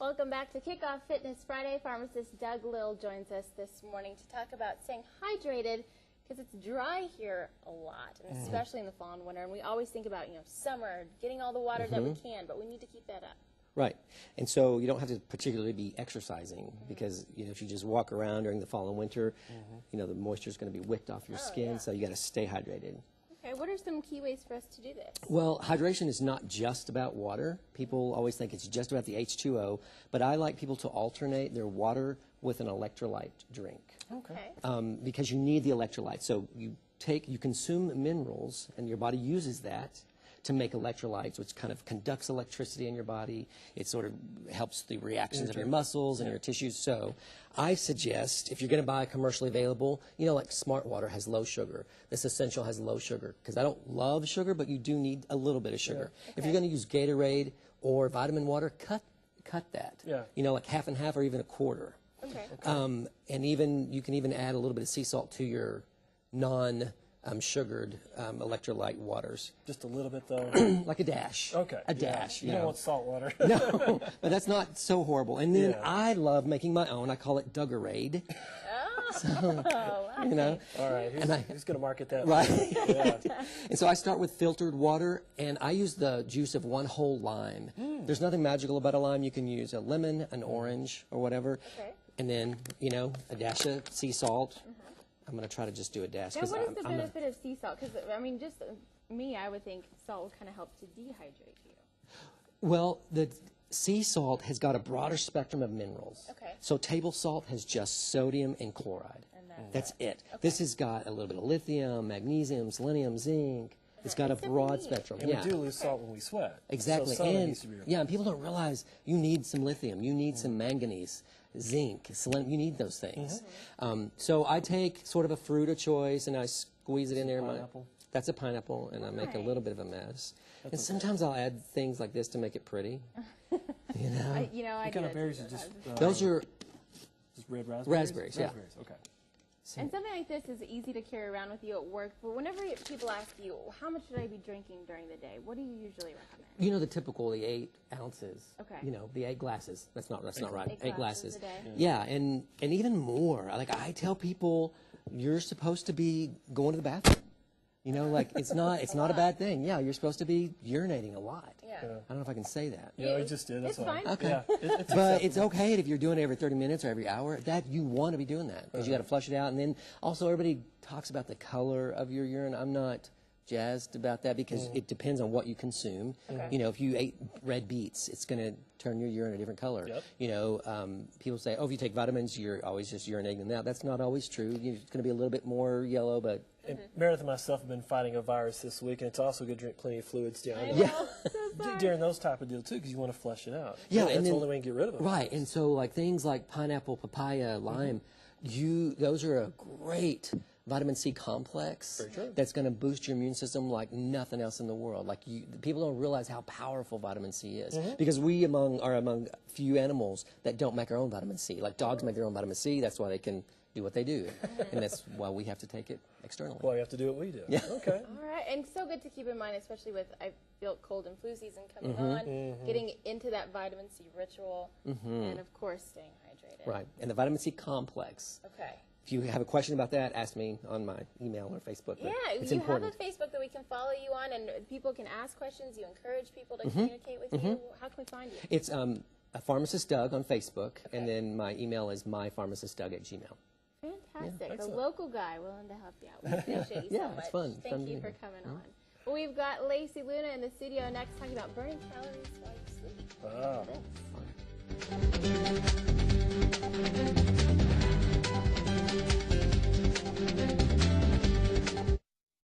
Welcome back to Kickoff Fitness Friday. Pharmacist Doug Lill joins us this morning to talk about staying hydrated because it's dry here a lot, and especially in the fall and winter. And we always think about, summer, getting all the water that we can, but we need to keep that up. Right. And so you don't have to particularly be exercising because, if you just walk around during the fall and winter, the moisture is going to be wicked off your skin, so you got to stay hydrated. Okay, what are some key ways for us to do this? Well, hydration is not just about water. People always think it's just about the H2O, but I like people to alternate their water with an electrolyte drink. Okay. Because you need the electrolyte. So you consume minerals, and your body uses that to make electrolytes, which kind of conducts electricity in your body. It sort of helps the reactions of your muscles and your tissues. So I suggest, if you're going to buy commercially available, like Smart Water has low sugar. This Essential has low sugar. Because I don't love sugar, but you do need a little bit of sugar. Yeah. If you're going to use Gatorade or vitamin water, cut that. Yeah. Like half and half or even a quarter. Okay. And you can even add a little bit of sea salt to your non-sugared electrolyte waters. Just a little bit, though? Like a dash. Okay. A dash. You don't want salt water. No, but that's not so horrible. And then I love making my own. I call it Dougarade. So, All right. Who's going to market that? Right. Yeah. And so I start with filtered water, and I use the juice of one whole lime. There's nothing magical about a lime. You can use a lemon, an orange, or whatever. Okay. And then, a dash of sea salt. I'm going to try to just do a dash. Now, what is the benefit of sea salt? Because, just me, I would think salt would kind of help to dehydrate you. Well, the sea salt has got a broader spectrum of minerals. Okay. So table salt has just sodium and chloride. And that's it. Okay. This has got a little bit of lithium, magnesium, selenium, zinc. It's got a broad spectrum. And we do lose salt when we sweat. Exactly. So and people don't realize you need some lithium. You need some manganese, zinc, selenium. You need those things. So I take sort of a fruit of choice and I squeeze it in there. Pineapple? That's a pineapple, and I make a little bit of a mess. And sometimes I'll add things like this to make it pretty. I What kind of berries are just... Those are just red raspberries? raspberries, yeah. Raspberries, okay. And something like this is easy to carry around with you at work, but whenever people ask you, how much should I be drinking during the day, what do you usually recommend? The typical, the 8 ounces. Okay. The 8 glasses. That's not right. 8 glasses. A day. Yeah, and even more. Like I tell people, you're supposed to be going to the bathroom. It's not a bad thing. Yeah, you're supposed to be urinating a lot. Yeah. I don't know if I can say that. Yeah, I just did. That's It's fine. Okay. Yeah, it's But it's okay if you're doing it every 30 minutes or every hour. That you want to be doing that because you got to flush it out. And then also everybody talks about the color of your urine. I'm not jazzed about that because it depends on what you consume. Okay. If you ate red beets, it's going to turn your urine a different color. Yep. People say, if you take vitamins, you're always just urinating them out. That's not always true. It's going to be a little bit more yellow, but... And Meredith and myself have been fighting a virus this week, and it's also good to drink plenty of fluids during those type of deals, too, because you want to flush it out. Yeah, that's and the then, only way to get rid of it. Right, and so things like pineapple, papaya, lime, those are a great vitamin C complex that's going to boost your immune system like nothing else in the world. People don't realize how powerful vitamin C is because we are among few animals that don't make our own vitamin C. Like dogs make their own vitamin C. That's why they can do what they do, and that's why we have to take it externally. Well, you have to do what we do. Yeah. Okay. All right, and so good to keep in mind, especially with, I feel cold and flu season coming on, getting into that vitamin C ritual, and of course staying hydrated. Right, and the vitamin C complex. Okay. If you have a question about that, ask me on my email or Facebook. Yeah, it's you important. have a Facebook that we can follow you on, and people can ask questions. You encourage people to communicate with you. How can we find you? It's a Pharmacist Doug on Facebook, and then my email is mypharmacistdoug@gmail.com. Fantastic. Yeah, a local guy willing to help you out. We appreciate you so much. It's fun. Thank you for coming on. Well, we've got Lacey Luna in the studio next talking about burning calories while you sleep. Wow.